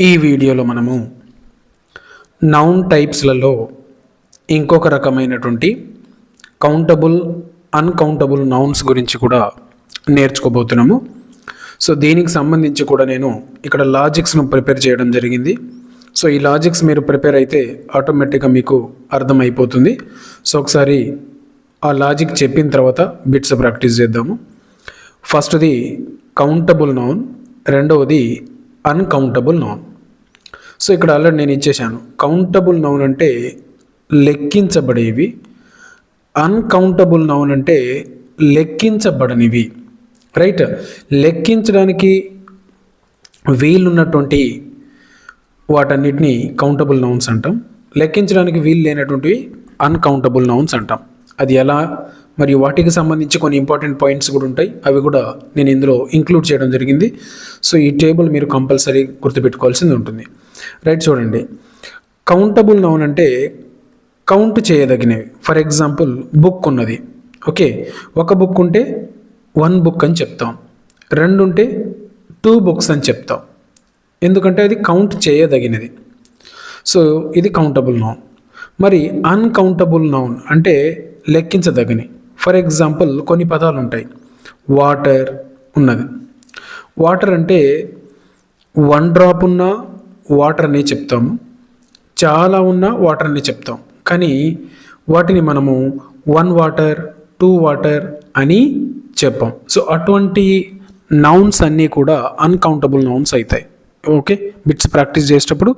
ఈ వీడియోలో మనము నౌన్ టైప్స్లలో ఇంకొక రకమైనటువంటి కౌంటబుల్ అన్కౌంటబుల్ నౌన్స్ గురించి కూడా నేర్చుకోబోతున్నాము. సో దీనికి సంబంధించి కూడా నేను ఇక్కడ లాజిక్స్ను ప్రిపేర్ చేయడం జరిగింది. సో ఈ లాజిక్స్ మీరు ప్రిపేర్ అయితే ఆటోమేటిక్గా మీకు అర్థమైపోతుంది. సో ఒకసారి ఆ లాజిక్ చెప్పిన తర్వాత బిట్స్ ప్రాక్టీస్ చేద్దాము. ఫస్ట్ది కౌంటబుల్ నౌన్, రెండవది అన్కౌంటబుల్ నౌన్. సో ఇక్కడ ఆల్రెడీ నేను ఇచ్చేసాను. కౌంటబుల్ నౌన్ అంటే లెక్కించబడేవి, అన్కౌంటబుల్ నౌన్ అంటే లెక్కించబడనివి. రైట్, లెక్కించడానికి వీలున్నటువంటి వాటన్నిటిని కౌంటబుల్ నౌన్స్ అంటాం, లెక్కించడానికి వీలు లేనటువంటివి అన్కౌంటబుల్ నౌన్స్ అంటాం. అది ఎలా మరియు వాటికి సంబంధించి కొన్ని ఇంపార్టెంట్ పాయింట్స్ కూడా ఉంటాయి, అవి కూడా నేను ఇందులో ఇంక్లూడ్ చేయడం జరిగింది. సో ఈ టేబుల్ మీరు కంపల్సరీ గుర్తుపెట్టుకోవాల్సింది ఉంటుంది. రైట్, చూడండి. కౌంటబుల్ నౌన్ అంటే కౌంట్ చేయదగినవి. ఫర్ ఎగ్జాంపుల్ బుక్ ఉన్నది, ఓకే, ఒక బుక్ ఉంటే 1 బుక్ అని చెప్తాం, 2 ఉంటే 2 బుక్స్ అని చెప్తాం, ఎందుకంటే అది కౌంట్ చేయదగినది. సో ఇది కౌంటబుల్ నౌన్. మరి అన్కౌంటబుల్ నౌన్ అంటే లెక్కించదగినవి. ఫర్ ఎగ్జాంపుల్ కొన్ని పదాలు ఉంటాయి. వాటర్ ఉన్నది, వాటర్ అంటే 1 డ్రాప్ ఉన్నా వాటర్ అనే చెప్తాము, చాలా ఉన్నా వాటర్ అనే చెప్తాం, కానీ వాటిని మనము 1 వాటర్ 2 వాటర్ అని చెప్పాం. సో అటువంటి నౌన్స్ అన్నీ కూడా అన్కౌంటబుల్ నౌన్స్ అవుతాయి. ఓకే, బిట్స్ ప్రాక్టీస్ చేసేటప్పుడు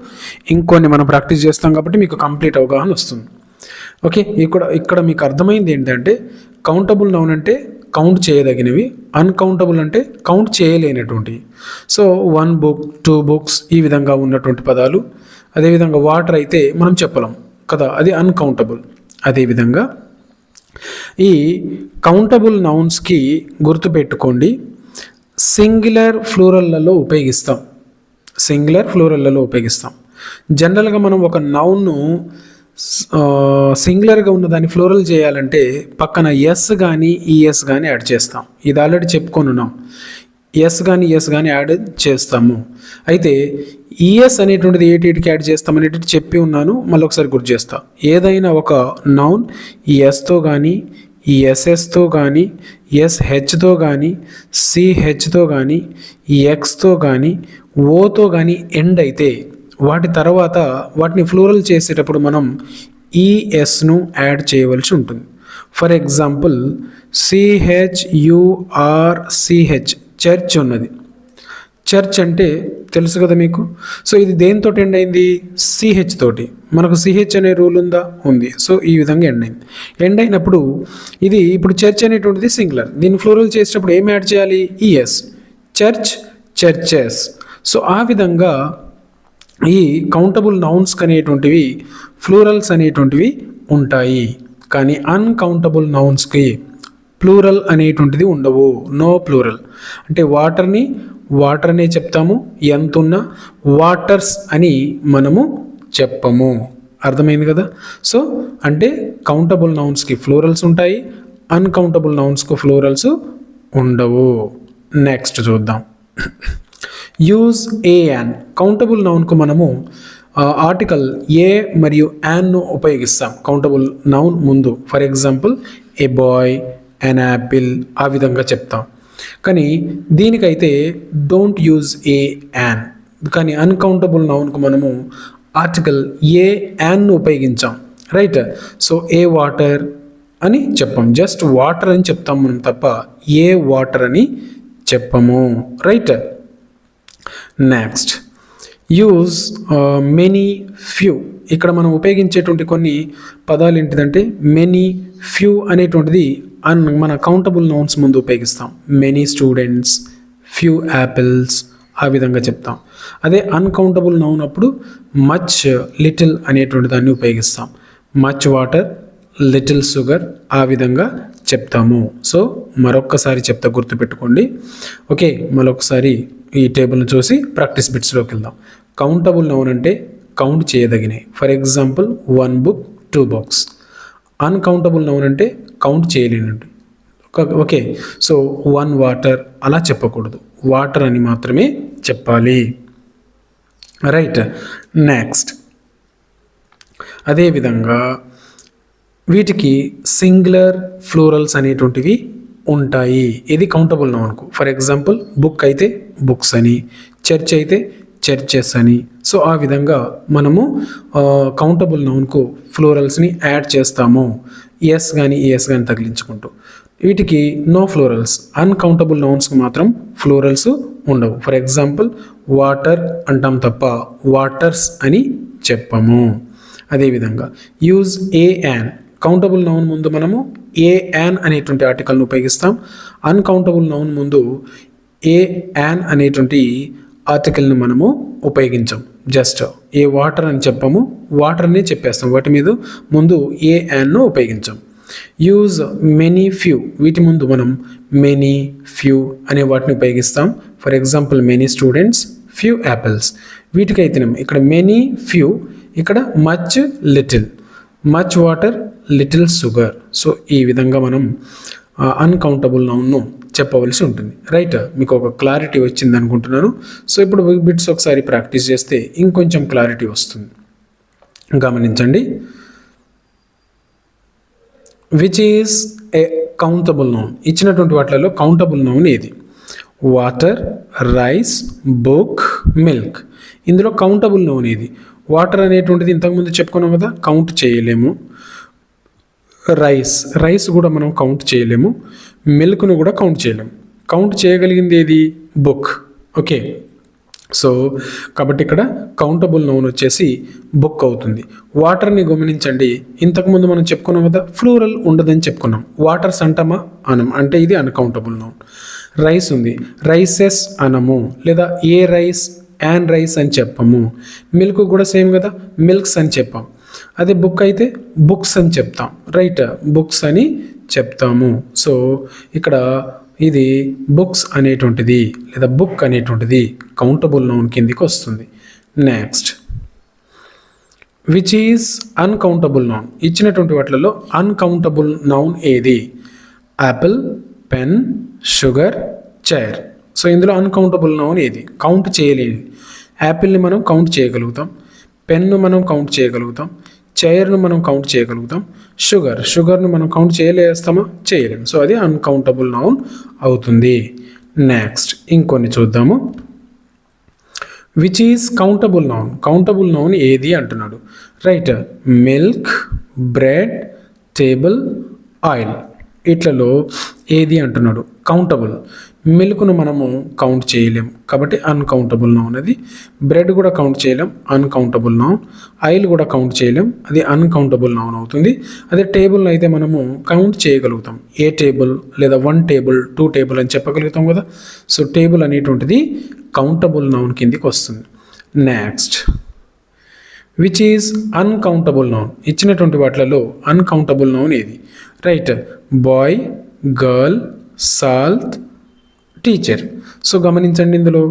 ఇంకొన్ని మనం ప్రాక్టీస్ చేస్తాం కాబట్టి మీకు కంప్లీట్ అవగాహన వస్తుంది. ఓకే, ఇక్కడ మీకు అర్థమైంది ఏంటంటే కౌంటబుల్ నౌన్ అంటే కౌంట్ చేయదగినవి, అన్కౌంటబుల్ అంటే కౌంట్ చేయలేనటువంటివి. సో 1 బుక్ 2 బుక్స్ ఈ విధంగా ఉన్నటువంటి పదాలు. అదేవిధంగా వాటర్ అయితే మనం చెప్పలేం కదా, అది అన్కౌంటబుల్. అదేవిధంగా ఈ కౌంటబుల్ నౌన్స్కి గుర్తుపెట్టుకోండి, సింగులర్ ఫ్లూరల్లలో ఉపయోగిస్తాం. సింగులర్ ఫ్లూరల్లలో ఉపయోగిస్తాం. జనరల్గా మనం ఒక నౌన్ను సింగులర్గా ఉన్నదాన్ని ఫ్లోరల్ చేయాలంటే పక్కన ఎస్ కానీ ఈఎస్ కానీ యాడ్ చేస్తాం. ఇది ఆల్రెడీ చెప్పుకొని ఉన్నాం, ఎస్ కానీ యాడ్ చేస్తాము. అయితే ఈఎస్ అనేటువంటిది ఏటికి యాడ్ చేస్తాం అనేటివి చెప్పి ఉన్నాను, మళ్ళీ ఒకసారి గుర్తు చేస్తా. ఏదైనా ఒక నౌన్ ఈ ఎస్తో కానీ, ఈ ఎస్ఎస్తో కానీ, ఎస్హెచ్తో కానీ, సిహెచ్తో కానీ, ఎక్స్తో కానీ, ఓతో కానీ ఎండ్ అయితే వాటి తర్వాత వాటిని ఫ్లోరల్ చేసేటప్పుడు మనం ఈఎస్ను యాడ్ చేయవలసి ఉంటుంది. ఫర్ ఎగ్జాంపుల్ CHURCH, చర్చ్ ఉన్నది. చర్చ్ అంటే తెలుసు కదా మీకు. సో ఇది దేనితో ఎండ్ అయింది? సిహెచ్ తోటి. మనకు సిహెచ్ అనే రూల్ ఉందా? ఉంది. సో ఈ విధంగా ఎండ్ అయింది. ఎండ్ అయినప్పుడు ఇది ఇప్పుడు చర్చ్ అనేటువంటిది సింగులర్, దీన్ని ఫ్లోరల్ చేసేటప్పుడు ఏం యాడ్ చేయాలి? ఈఎస్. Church, churches. సో ఆ విధంగా ఈ కౌంటబుల్ నౌన్స్ అనేటువంటివి ఫ్లూరల్స్ అనేటువంటివి ఉంటాయి, కానీ అన్కౌంటబుల్ నౌన్స్కి ప్లూరల్ అనేటువంటిది ఉండవు. No plural. అంటే వాటర్ని వాటర్ అనే చెప్తాము, ఎంత ఉన్నా వాటర్స్ అని మనము చెప్పము. అర్థమైంది కదా? సో అంటే కౌంటబుల్ నౌన్స్కి ఫ్లూరల్స్ ఉంటాయి, అన్కౌంటబుల్ నౌన్స్కి ఫ్లూరల్స్ ఉండవు. నెక్స్ట్ చూద్దాం. Use a an. కౌంటబుల్ నౌన్కు మనము ఆర్టికల్ ఏ మరియు యాన్ను ఉపయోగిస్తాం కౌంటబుల్ నౌన్ ముందు. For example a boy, an apple, ఆ విధంగా చెప్తాం. కానీ దీనికైతే డోంట్ యూజ్ ఏ యాన్. కానీ అన్కౌంటబుల్ నౌన్కు మనము ఆర్టికల్ ఏ యాన్ను ఉపయోగించాం. రైట్. సో ఏ వాటర్ అని చెప్పాం, జస్ట్ వాటర్ అని చెప్తాం మనం తప్ప ఏ వాటర్ అని చెప్పము. Right. Next, use many, few. ఇక్కడ మనం ఉపయోగించేటువంటి కొన్ని పదాలు ఏంటిదంటే మెనీ, ఫ్యూ అనేటువంటిది మన కౌంటబుల్ నౌన్స్ ముందు ఉపయోగిస్తాం. మెనీ స్టూడెంట్స్, ఫ్యూ యాపిల్స్, ఆ విధంగా చెప్తాం. అదే అన్కౌంటబుల్ నౌన్ అప్పుడు మచ్, లిటిల్ అనేటువంటి దాన్ని ఉపయోగిస్తాం. మచ్ వాటర్, లిటిల్ షుగర్, ఆ విధంగా చెప్తాము. సో మరొక్కసారి చెప్తా, గుర్తుపెట్టుకోండి. ఓకే, మరొకసారి ఈ టేబుల్ని చూసి ప్రాక్టీస్ బిట్స్లోకి వెళ్దాం. కౌంటబుల్ నౌన్ అంటే కౌంట్ చేయదగినవి. For example 1 book 2 books. Uncountable noun అంటే కౌంట్ చేయలేనండి. ఓకే, సో 1 వాటర్ అలా చెప్పకూడదు, వాటర్ అని మాత్రమే చెప్పాలి. రైట్. నెక్స్ట్ అదేవిధంగా వీటికి సింగులర్ ఫ్లోరల్స్ అనేటువంటివి ఉంటాయి. ఇది కౌంటబుల్ నౌన్కు. ఫర్ ఎగ్జాంపుల్ బుక్ అయితే బుక్స్ అని, చర్చ్ అయితే చర్చెస్ అని. సో ఆ విధంగా మనము కౌంటబుల్ నౌన్కు ఫ్లోరల్స్ని యాడ్ చేస్తాము, ఎస్ కానీ ఈఎస్ కానీ తగిలించుకుంటూ. వీటికి నో ఫ్లోరల్స్. అన్కౌంటబుల్ నౌన్స్కి మాత్రం ఫ్లోరల్స్ ఉండవు. ఫర్ ఎగ్జాంపుల్ వాటర్ అంటాం తప్ప వాటర్స్ అని చెప్పము. అదేవిధంగా use a an. Countable noun ముందు మనము ఏ యాన్ అనేటువంటి ఆర్టికల్ను ఉపయోగిస్తాం. అన్కౌంటబుల్ నౌన్ ముందు ఏ యాన్ అనేటువంటి ఆర్టికల్ని మనము ఉపయోగించాం. జస్ట్ ఏ వాటర్ అని చెప్పము, వాటర్ని చెప్పేస్తాం. వాటి మీద ముందు ఏ యాన్ను ఉపయోగించాం. Use many few. వీటి ముందు మనం మెనీ ఫ్యూ అనే వాటిని ఉపయోగిస్తాం. For example many students, few apples. వీటికైతేనేమో ఇక్కడ మెనీ ఫ్యూ, ఇక్కడ much little, much water little sugar. So ఈ విధంగా మనం అన్కౌంటబుల్ నౌన్ను చెప్పవలసి ఉంటుంది. రైట్, మీకు ఒక క్లారిటీ వచ్చింది అనుకుంటున్నాను. సో ఇప్పుడు బిట్స్ ఒకసారి ప్రాక్టీస్ చేస్తే ఇంకొంచెం క్లారిటీ వస్తుంది. గమనించండి. Which is a countable noun. ఇచ్చినటువంటి వాటిలలో కౌంటబుల్ నౌన్ ఏది? Water, rice, book, milk. ఇందులో కౌంటబుల్ నౌన్ ఏది? వాటర్ అనేటువంటిది ఇంతకుముందు చెప్పుకున్నాం కదా, కౌంట్ చేయలేము. రైస్ కూడా మనం కౌంట్ చేయలేము. మిల్క్ను కూడా కౌంట్ చేయలేము. కౌంట్ చేయగలిగింది ఏది? బుక్. ఓకే, సో కాబట్టి ఇక్కడ కౌంటబుల్ నౌన్ వచ్చేసి బుక్ అవుతుంది. వాటర్ని గమనించండి. ఇంతకుముందు మనం చెప్పుకున్నాం కదా, ఫ్లూరల్ ఉండదని చెప్పుకున్నాం. వాటర్స్ అంటామా? అనం. అంటే ఇది అన్కౌంటబుల్ నౌన్. రైస్ ఉంది, రైసెస్ అనము, లేదా ఏ రైస్, యాన్ రైస్ అని చెప్పము. మిల్క్ కూడా సేమ్ కదా, మిల్క్స్ అని చెప్పాం. అదే బుక్ అయితే బుక్స్ అని చెప్తాం. రైట్, బుక్స్ అని చెప్తాము. సో ఇక్కడ ఇది బుక్స్ అనేటువంటిది లేదా బుక్ అనేటువంటిది కౌంటబుల్ నౌన్ కిందికి వస్తుంది. Next, which is uncountable noun. ఇచ్చినటువంటి వాటిలలో అన్కౌంటబుల్ నౌన్ ఏది? Apple, pen, sugar, chair. So ఇందులో అన్కౌంటబుల్ నౌన్ ఏది? కౌంట్ చేయలేని. యాపిల్ని మనం కౌంట్ చేయగలుగుతాం, పెన్ను మనం కౌంట్ చేయగలుగుతాం, చైర్ను మనం కౌంట్ చేయగలుగుతాం, షుగర్ను మనం కౌంట్ చేయలేస్తామా? చేయలేము. సో అది అన్కౌంటబుల్ నౌన్ అవుతుంది. నెక్స్ట్ ఇంకొన్ని చూద్దాము. Which is countable noun. Countable noun ఏది అంటున్నాడు. Right, milk, bread, table, oil. ఇట్లలో ఏది అంటున్నాడు? కౌంటబుల్. మిల్క్ను మనము కౌంట్ చేయలేం కాబట్టి అన్కౌంటబుల్ నౌన్ అది. బ్రెడ్ కూడా కౌంట్ చేయలేం, అన్కౌంటబుల్ నౌన్. ఆయిల్ కూడా కౌంట్ చేయలేం, అది అన్కౌంటబుల్ నౌన్ అవుతుంది. అదే టేబుల్ని అయితే మనము కౌంట్ చేయగలుగుతాం. ఏ టేబుల్ లేదా 1 టేబుల్, 2 టేబుల్ అని చెప్పగలుగుతాం కదా. సో టేబుల్ అనేటువంటిది కౌంటబుల్ నౌన్ కిందికి వస్తుంది. Next, which is uncountable noun. ఇచ్చినటువంటి వాటిలలో అన్కౌంటబుల్ నౌన్ ఏది? Right, boy, girl, salt, teacher. So గమనించండి, ఇందులో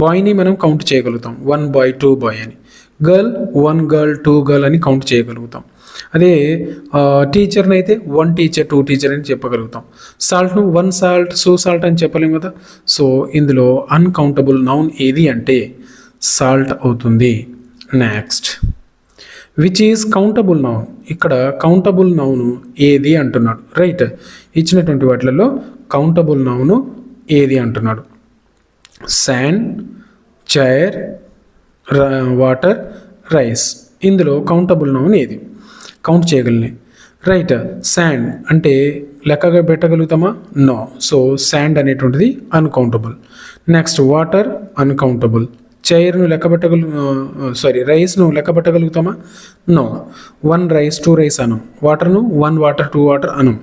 బాయ్ని మనం కౌంట్ చేయగలుగుతాం, 1 బాయ్ 2 బాయ్ అని. గర్ల్ 1 గర్ల్ 2 గర్ల్ అని కౌంట్ చేయగలుగుతాం. అదే టీచర్ని అయితే 1 టీచర్ 2 టీచర్ అని చెప్పగలుగుతాం. సాల్ట్ను 1 సాల్ట్ 2 సాల్ట్ అని చెప్పలేము కదా. సో ఇందులో అన్కౌంటబుల్ నౌన్ ఏది అంటే సాల్ట్ అవుతుంది. Next, which is countable noun. ఇక్కడ కౌంటబుల్ నౌను ఏది అంటున్నాడు. రైట్, ఇచ్చినటువంటి వాటిలలో కౌంటబుల్ నౌను ఏది అంటున్నాడు. Sand, chair, water, rice. ఇందులో కౌంటబుల్ నౌన్ ఏది? కౌంట్ చేయగలిగిన. రైట్, శాండ్ అంటే లెక్కగా పెట్టగలుగుతామా? నో. సో శాండ్ అనేటువంటిది అన్కౌంటబుల్. Next, water uncountable. చైర్ను రైస్ను లెక్క పెట్టగలుగుతామా? నో. 1 రైస్ 2 రైస్ అనం. వాటర్ను 1 వాటర్ 2 వాటర్ అనం.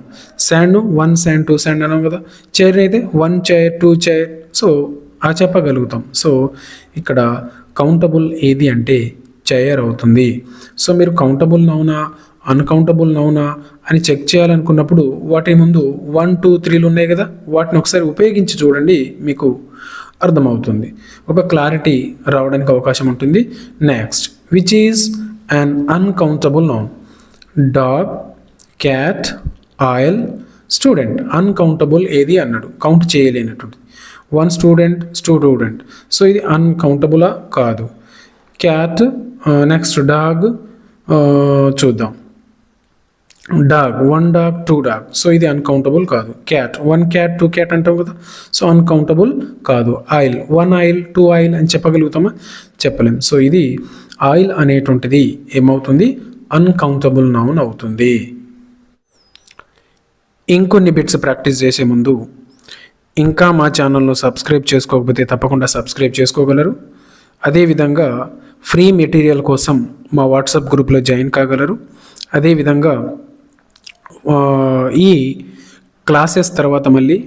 శాండ్ను 1 శాండ్ 2 శాండ్ అనం కదా. చైర్ అయితే 1 చైర్ 2 చైర్. సో ఆ చెప్పగలుగుతాం. సో ఇక్కడ కౌంటబుల్ ఏది అంటే చైర్ అవుతుంది. సో మీరు కౌంటబుల్ నౌనా అన్కౌంటబుల్ నౌనా అని చెక్ చేయాలనుకున్నప్పుడు వాటి ముందు 1 2 3లు ఉన్నాయి కదా, వాటిని ఒకసారి ఉపయోగించి చూడండి, మీకు అర్థమవుతుంది, ఒక క్లారిటీ రావడానికి అవకాశం ఉంటుంది. Next, which is an uncountable noun. Dog, cat, oil, student. Uncountable ఏది అన్నాడు, కౌంట్ చేయలేనటువంటి. 1 స్టూడెంట్. సో ఇది అన్కౌంటబులా? కాదు. క్యాట్, నెక్స్ట్ డాగ్ చూద్దాం. డాగ్, 1 డాగ్ 2 డాగ్, సో ఇది అన్కౌంటబుల్ కాదు. క్యాట్, 1 క్యాట్ 2 క్యాట్ అంటాం కదా, సో అన్కౌంటబుల్ కాదు. ఆయిల్, 1 ఆయిల్ 2 ఆయిల్ అని చెప్పగలుగుతామా? చెప్పలేం. సో ఇది ఆయిల్ అనేటువంటిది ఏమవుతుంది? అన్కౌంటబుల్ నౌన్ అవుతుంది. ఇంకొన్ని బిట్స్ ప్రాక్టీస్ చేసే ముందు ఇంకా మా ఛానల్ను సబ్స్క్రైబ్ చేసుకోకపోతే తప్పకుండా సబ్స్క్రైబ్ చేసుకోగలరు. అదేవిధంగా ఫ్రీ మెటీరియల్ కోసం మా వాట్సాప్ గ్రూప్లో జాయిన్ కాగలరు. అదేవిధంగా ఈ క్లాసెస్ తర్వాత మళ్ళీ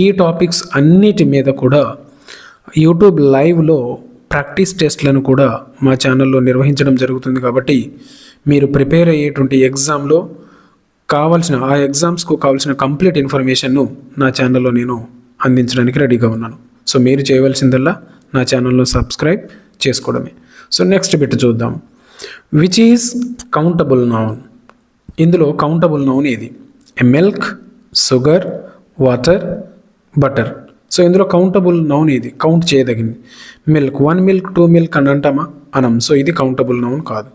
ఈ టాపిక్స్ అన్నిటి మీద కూడా యూట్యూబ్ లైవ్లో ప్రాక్టీస్ టెస్ట్లను కూడా మా ఛానల్లో నిర్వహించడం జరుగుతుంది. కాబట్టి మీరు ప్రిపేర్ అయ్యేటువంటి ఎగ్జామ్లో ఆ ఎగ్జామ్స్కు కావాల్సిన కంప్లీట్ ఇన్ఫర్మేషన్ను నా ఛానల్లో నేను అందించడానికి రెడీగా ఉన్నాను. సో మీరు చేయవలసిందల్లా నా ఛానల్లో సబ్స్క్రైబ్ చేసుకోవడమే. సో నెక్స్ట్ బిట్ చూద్దాం. Which is countable noun? ఇందులో కౌంటబుల్ నౌన్ ఏది? Milk, sugar, water, butter. So ఇందులో కౌంటబుల్ నౌన్ ఏది? కౌంట్ చేయదగింది. మిల్క్, 1 మిల్క్ 2 మిల్క్ అని అంటామా? అనం. సో ఇది కౌంటబుల్ నౌన్ కాదు.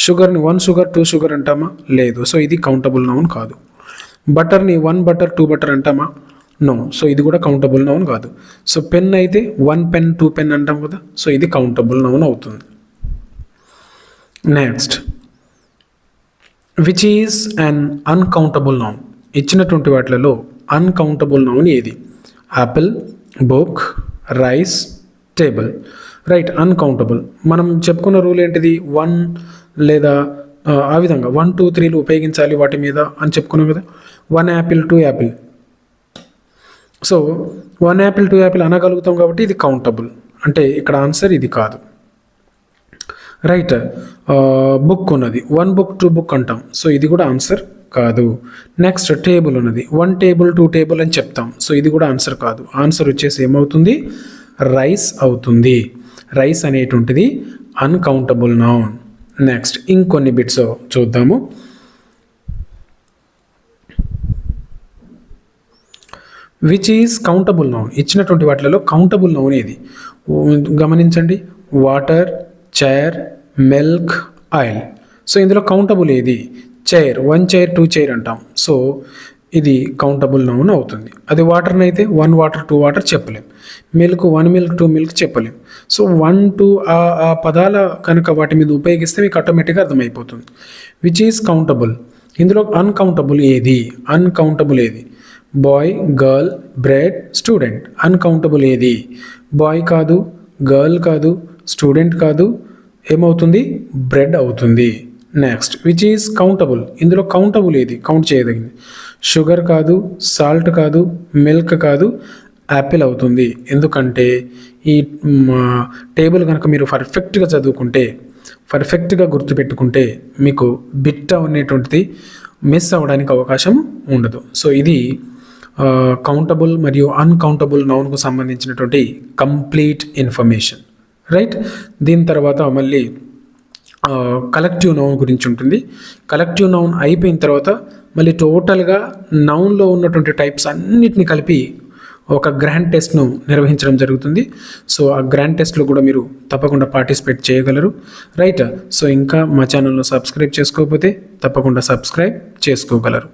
షుగర్ని 1 షుగర్ 2 షుగర్ అంటామా? లేదు. సో ఇది కౌంటబుల్ నౌన్ కాదు. బటర్ని 1 బటర్ 2 బటర్ అంటామా? నో. సో ఇది కూడా కౌంటబుల్ నౌన్ కాదు. సో పెన్ అయితే 1 పెన్ 2 పెన్ అంటాం కదా, సో ఇది కౌంటబుల్ నౌన్ అవుతుంది. Next, which is an uncountable noun? ఇచ్చినటువంటి వాటిలలో అన్కౌంటబుల్ నౌన్ ఏది? Apple, book, rice, table. Right, uncountable. మనం చెప్పుకున్న రూల్ ఏంటిది? 1 లేదా ఆ విధంగా 1 2 3లు ఉపయోగించాలి వాటి మీద అని చెప్పుకున్నాం కదా. 1 apple 2 apple. So 1 apple 2 apple అనగలుగుతాం కాబట్టి ఇది కౌంటబుల్. అంటే ఇక్కడ ఆన్సర్ ఇది కాదు. రైట్, బుక్ ఉన్నది, 1 బుక్ 2 బుక్ అంటాం, సో ఇది కూడా ఆన్సర్ కాదు. నెక్స్ట్, టేబుల్ ఉన్నది, 1 టేబుల్ 2 టేబుల్ అని చెప్తాం, సో ఇది కూడా ఆన్సర్ కాదు. ఆన్సర్ వచ్చేసి ఏమవుతుంది? రైస్ అవుతుంది. రైస్ అనేటువంటిది అన్కౌంటబుల్ నౌన్. నెక్స్ట్, ఇంకొన్ని బిట్స్ చూద్దాము. Which is countable noun? ఇచ్చినటువంటి వాటిలలో కౌంటబుల్ నౌన్ ఏది? గమనించండి, water, chair, milk, oil. So ఇందులో కౌంటబుల్ ఏది? చైర్, 1 చైర్ 2 చైర్ అంటాం, సో ఇది కౌంటబుల్ నౌన్ అవుతుంది. అది వాటర్ని అయితే 1 వాటర్ 2 వాటర్ చెప్పలేం. మిల్క్ 1 మిల్క్ 2 మిల్క్ చెప్పలేం. సో 1 2 ఆ పదాల కనుక వాటి మీద ఉపయోగిస్తే మీకు ఆటోమేటిక్గా అర్థమైపోతుంది. Which is countable? ఇందులో అన్కౌంటబుల్ ఏది? అన్కౌంటబుల్ ఏది? Boy, girl, bread, student. Uncountable ఏది? బాయ్ కాదు, గర్ల్ కాదు, స్టూడెంట్ కాదు, ఏమవుతుంది? బ్రెడ్ అవుతుంది. Next, which is countable? ఇందులో కౌంటబుల్ ఏది? కౌంట్ చేయదగింది. షుగర్ కాదు, సాల్ట్ కాదు, మిల్క్ కాదు, యాపిల్ అవుతుంది. ఎందుకంటే ఈ టేబుల్ కనుక మీరు పర్ఫెక్ట్గా చదువుకుంటే, పర్ఫెక్ట్గా గుర్తుపెట్టుకుంటే మీకు బిట్ అనేటువంటిది మిస్ అవ్వడానికి అవకాశం ఉండదు. సో ఇది కౌంటబుల్ మరియు అన్కౌంటబుల్ నౌన్కు సంబంధించినటువంటి కంప్లీట్ ఇన్ఫర్మేషన్. రైట్, దీని తర్వాత మళ్ళీ కలెక్టివ్ నౌన్ గురించి ఉంటుంది. కలెక్టివ్ నౌన్ అయిపోయిన తర్వాత మళ్ళీ టోటల్గా నౌన్లో ఉన్నటువంటి టైప్స్ అన్నిటిని కలిపి ఒక గ్రాండ్ టెస్ట్ను నిర్వహించడం జరుగుతుంది. సో ఆ గ్రాండ్ టెస్ట్లో కూడా మీరు తప్పకుండా పార్టిసిపేట్ చేయగలరు. రైట్, సో ఇంకా మా ఛానల్ను సబ్స్క్రైబ్ చేసుకోకపోతే తప్పకుండా సబ్స్క్రైబ్ చేసుకోగలరు.